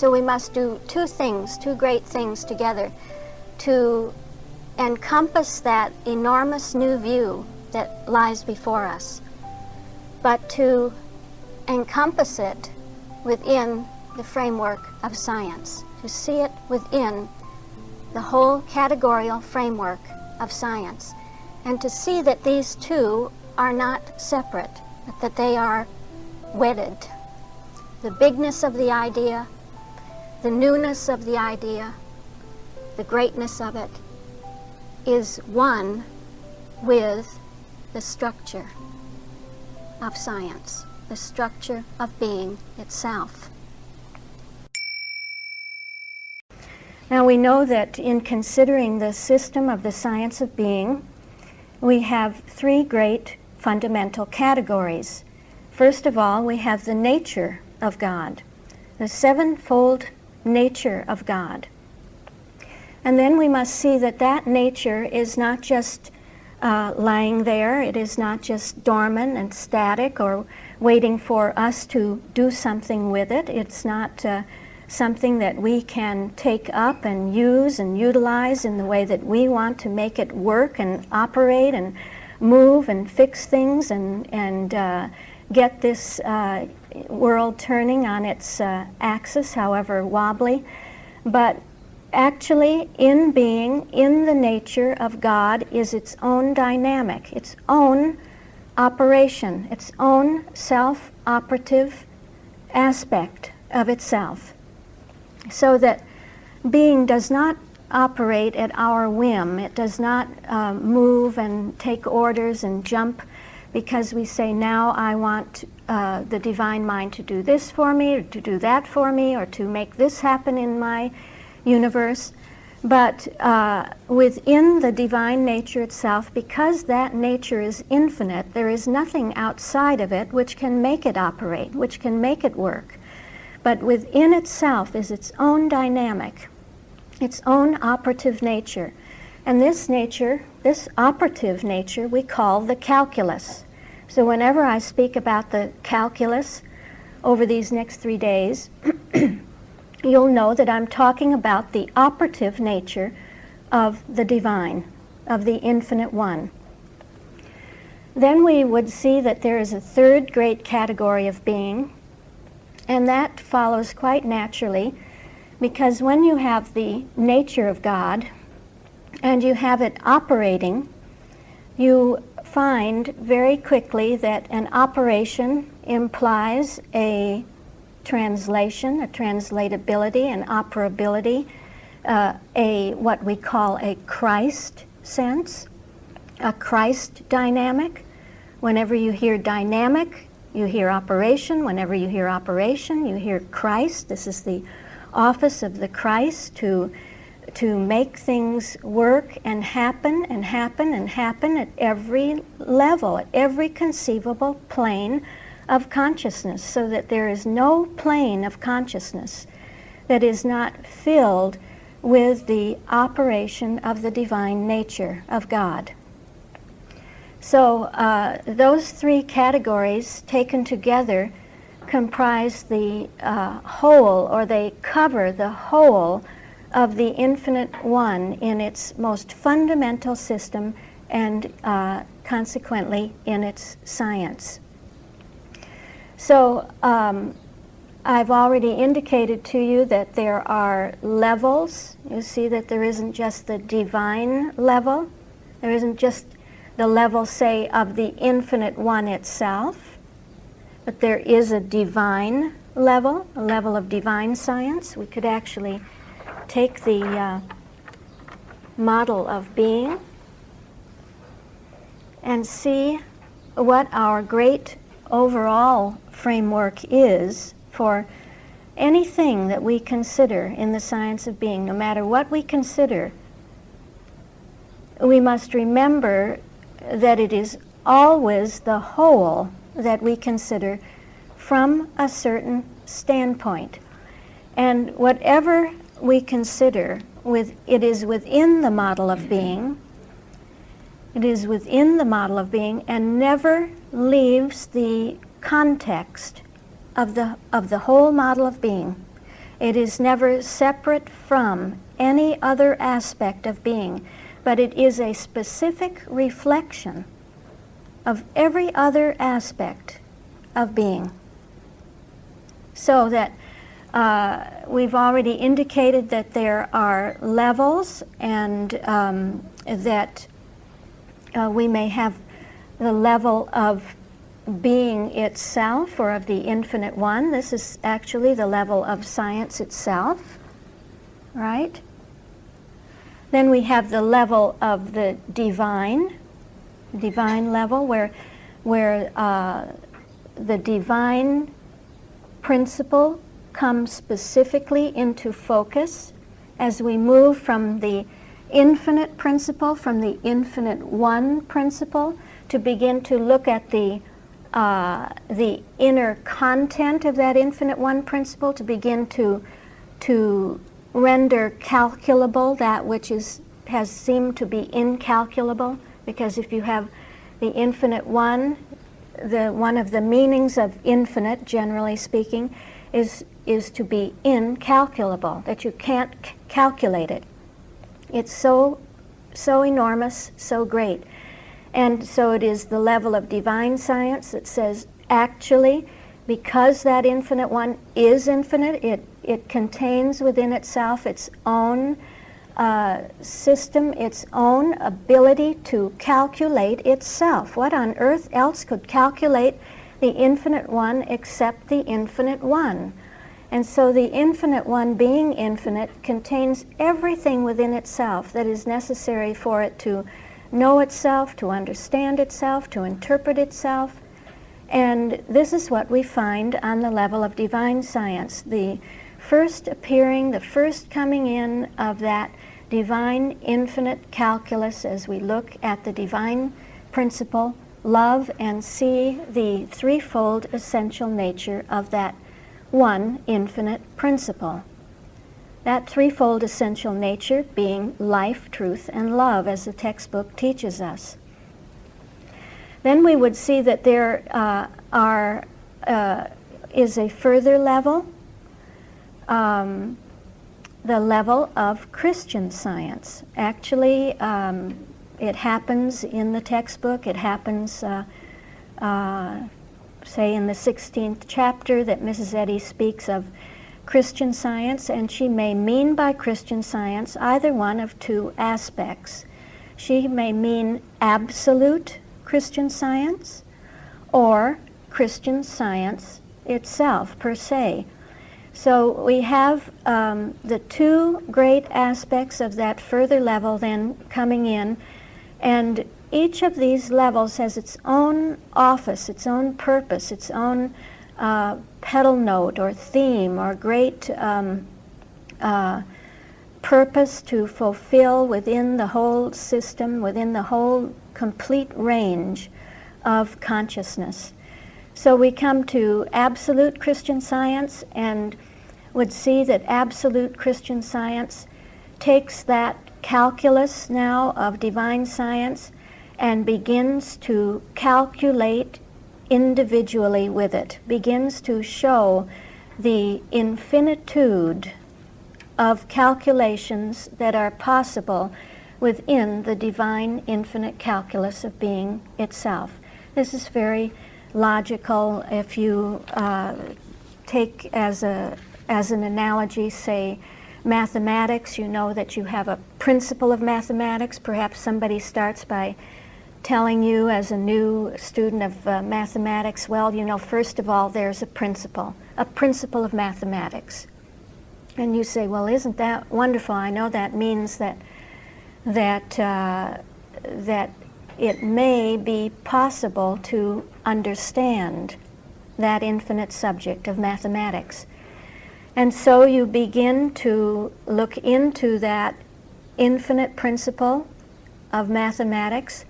So we must do two things, two great things together to encompass that enormous new view that lies before us, but to encompass it within the framework of science, to see it within the whole categorical framework of science, and to see that these two are not separate, but that they are wedded. The bigness of the idea, the newness of the idea, the greatness of it is one with the structure of science, the structure of being itself. Now we know that in considering the system of the science of being, we have three great fundamental categories. First of all, we have the nature of God, the sevenfold nature of God. And then we must see that that nature is not just lying there, it is not just dormant and static or waiting for us to do something with it. It's not something that we can take up and use and utilize in the way that we want to make it work and operate and move and fix things and get this world turning on its axis, however wobbly. But actually, in being, in the nature of God is its own dynamic, its own operation, its own self-operative aspect of itself. So that being does not operate at our whim. It does not move and take orders and jump because we say, now I want the divine mind to do this for me, or to do that for me, or to make this happen in my universe. But within the divine nature itself, because that nature is infinite, there is nothing outside of it which can make it operate, which can make it work. But within itself is its own dynamic, its own operative nature. And this nature, this operative nature, we call the calculus. So whenever I speak about the calculus over these next 3 days, you'll know that I'm talking about the operative nature of the divine, of the infinite one. Then we would see that there is a third great category of being, and that follows quite naturally, because when you have the nature of God and you have it operating, you find very quickly that an operation implies a translation, a translatability, an operability, what we call a Christ sense, a Christ dynamic. Whenever you hear dynamic, you hear operation. Whenever you hear operation, you hear Christ. This is the office of the Christ to make things work and happen and happen and happen at every level, at every conceivable plane of consciousness, so that there is no plane of consciousness that is not filled with the operation of the divine nature of God. So those three categories taken together comprise the whole, or they cover the whole of the infinite one in its most fundamental system and consequently in its science. So I've already indicated to you that there are levels. You see that there isn't just the divine level. There isn't just the level, say, of the infinite one itself, but there is a divine level, a level of divine science. We could actually take the model of being and see what our great overall framework is for anything that we consider in the science of being. No matter what we consider, we must remember that it is always the whole that we consider from a certain standpoint. And whatever we consider, it is within the model of being. It is within the model of being and never leaves the context of the whole model of being. It is never separate from any other aspect of being, but it is a specific reflection of every other aspect of being. So that we've already indicated that there are levels, and that we may have the level of being itself, or of the infinite one. This is actually the level of science itself, right? Then we have the level of the divine level, where the divine principle comes specifically into focus as we move from the infinite principle, from the infinite one principle, to begin to look at the inner content of that infinite one principle, to begin to render calculable that which has seemed to be incalculable. Because if you have the infinite one, one of the meanings of infinite, generally speaking, is to be incalculable, that you can't calculate it. It's so enormous, so great. And so it is the level of divine science that says, actually, because that infinite one is infinite, it contains within itself its own system, its own ability to calculate itself. What on earth else could calculate the infinite one except the infinite one? And so the infinite one, being infinite, contains everything within itself that is necessary for it to know itself, to understand itself, to interpret itself. And this is what we find on the level of divine science. The first appearing, the first coming in of that divine infinite calculus, as we look at the divine principle, love, and see the threefold essential nature of that one infinite principle. That threefold essential nature being life, truth, and love, as the textbook teaches us. Then we would see that there is a further level, the level of Christian science. Actually, it happens in the textbook. It happens, say, in the 16th chapter, that Mrs. Eddy speaks of Christian science, and she may mean by Christian science either one of two aspects. She may mean absolute Christian science, or Christian science itself, per se. So we have the two great aspects of that further level then coming in, and each of these levels has its own office, its own purpose, its own pedal note or theme or great purpose to fulfill within the whole system, within the whole complete range of consciousness. So we come to absolute Christian science and would see that absolute Christian science takes that calculus now of divine science and begins to calculate individually with it, begins to show the infinitude of calculations that are possible within the divine infinite calculus of being itself. This is very logical. If you take as an analogy, say, mathematics, you know that you have a principle of mathematics. Perhaps somebody starts by telling you as a new student of mathematics, well, you know, first of all, there's a principle of mathematics. And you say, well, isn't that wonderful? I know that means that it may be possible to understand that infinite subject of mathematics. And so you begin to look into that infinite principle of mathematics,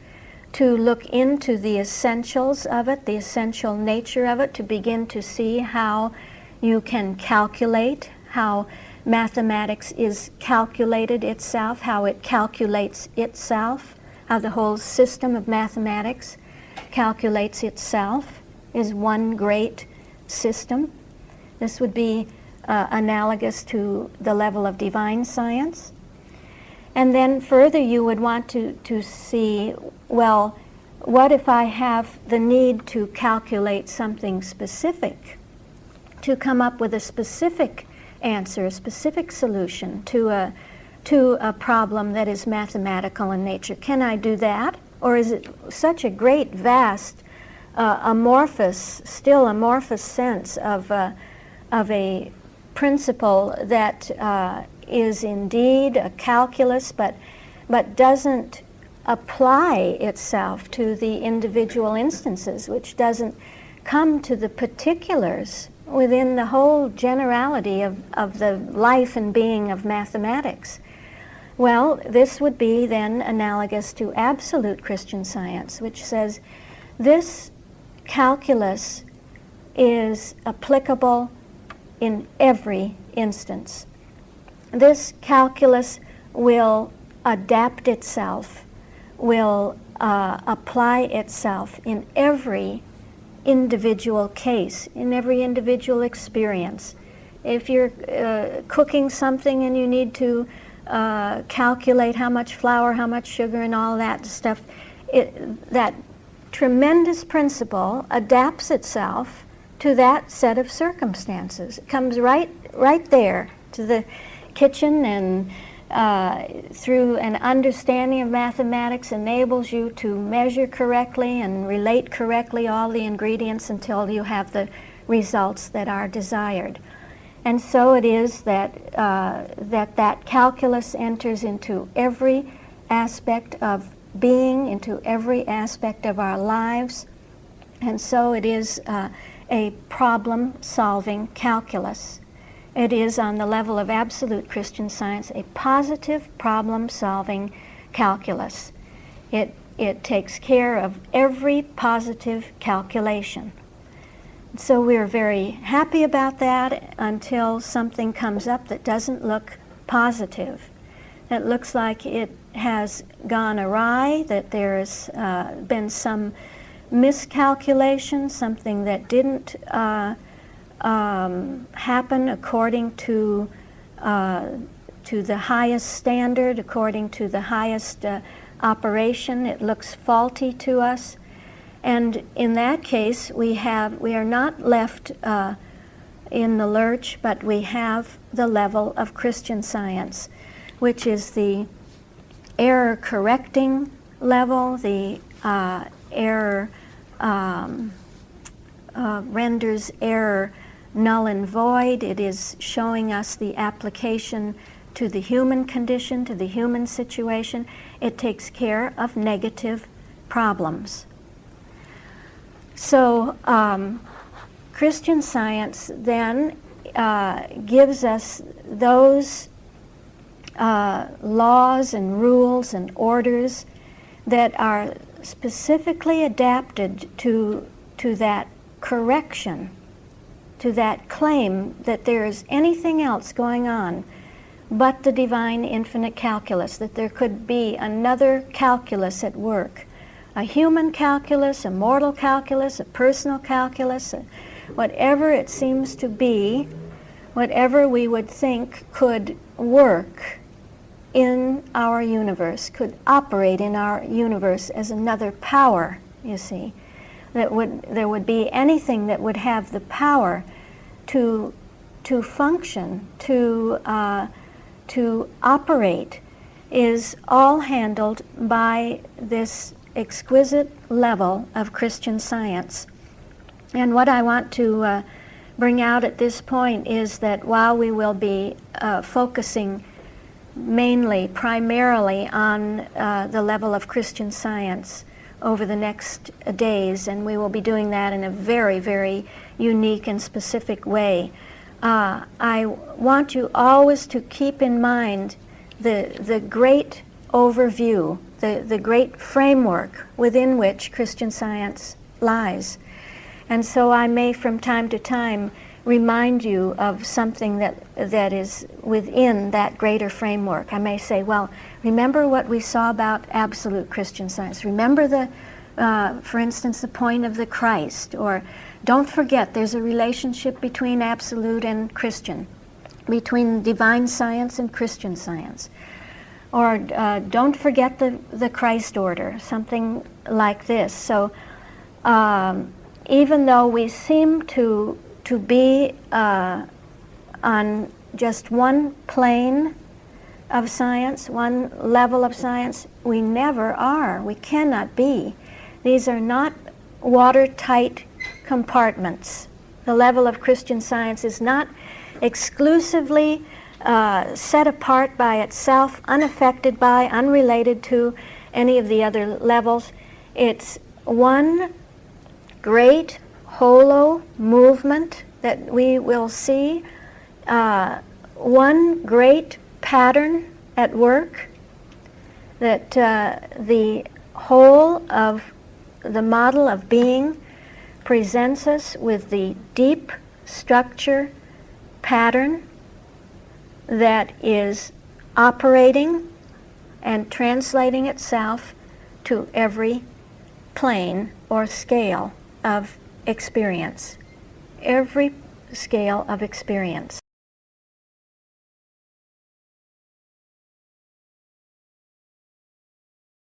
to look into the essentials of it, the essential nature of it, to begin to see how you can calculate, how mathematics is calculated itself, how it calculates itself, how the whole system of mathematics calculates itself, is one great system. This would be analogous to the level of divine science. And then further you would want to see, well, what if I have the need to calculate something specific, to come up with a specific answer, a specific solution to a problem that is mathematical in nature? Can I do that? Or is it such a great, vast, still amorphous sense of a principle that is indeed a calculus, but doesn't apply itself to the individual instances, which doesn't come to the particulars within the whole generality of the life and being of mathematics? Well, this would be then analogous to absolute Christian Science, which says this calculus is applicable in every instance. This calculus will adapt itself, will apply itself in every individual case, in every individual experience. If you're cooking something and you need to calculate how much flour, how much sugar, and all that stuff, that tremendous principle adapts itself to that set of circumstances. It comes right there to the kitchen, and through an understanding of mathematics enables you to measure correctly and relate correctly all the ingredients until you have the results that are desired. And so it is that that calculus enters into every aspect of being, into every aspect of our lives, and so it is a problem-solving calculus. It is, on the level of absolute Christian Science, a positive problem-solving calculus. It takes care of every positive calculation. So we're very happy about that until something comes up that doesn't look positive, that looks like it has gone awry, that there's been some miscalculation, something that didn't happen according to the highest standard, according to the highest operation. It looks faulty to us. And in that case, we are not left in the lurch, but we have the level of Christian Science, which is the error-correcting level. The error renders error null and void. It is showing us the application to the human condition, to the human situation. It takes care of negative problems. So Christian Science then gives us those laws and rules and orders that are specifically adapted to that correction, to that claim that there is anything else going on but the divine infinite calculus, that there could be another calculus at work. A human calculus, a mortal calculus, a personal calculus, whatever it seems to be, whatever we would think could work in our universe, could operate in our universe as another power, you see. There would be anything that would have the power to function, to operate, is all handled by this exquisite level of Christian Science. And what I want to bring out at this point is that while we will be focusing primarily on the level of Christian Science over the next days, and we will be doing that in a very, very unique and specific way, I want you always to keep in mind the great overview, the great framework within which Christian Science lies. And so I may from time to time remind you of something that is within that greater framework. I may say, well, remember what we saw about absolute Christian Science. Remember for instance, the point of the Christ, or Don't forget, there's a relationship between absolute and Christian, between divine science and Christian science. Or don't forget the Christ order, something like this. So even though we seem to be on just one plane of science, one level of science, we never are. We cannot be. These are not watertight compartments. The level of Christian science is not exclusively set apart by itself, unaffected by, unrelated to any of the other levels. It's one great holo movement that we will see, one great pattern at work, that the whole of the model of being presents us with the deep structure pattern that is operating and translating itself to every plane or scale of experience, every scale of experience.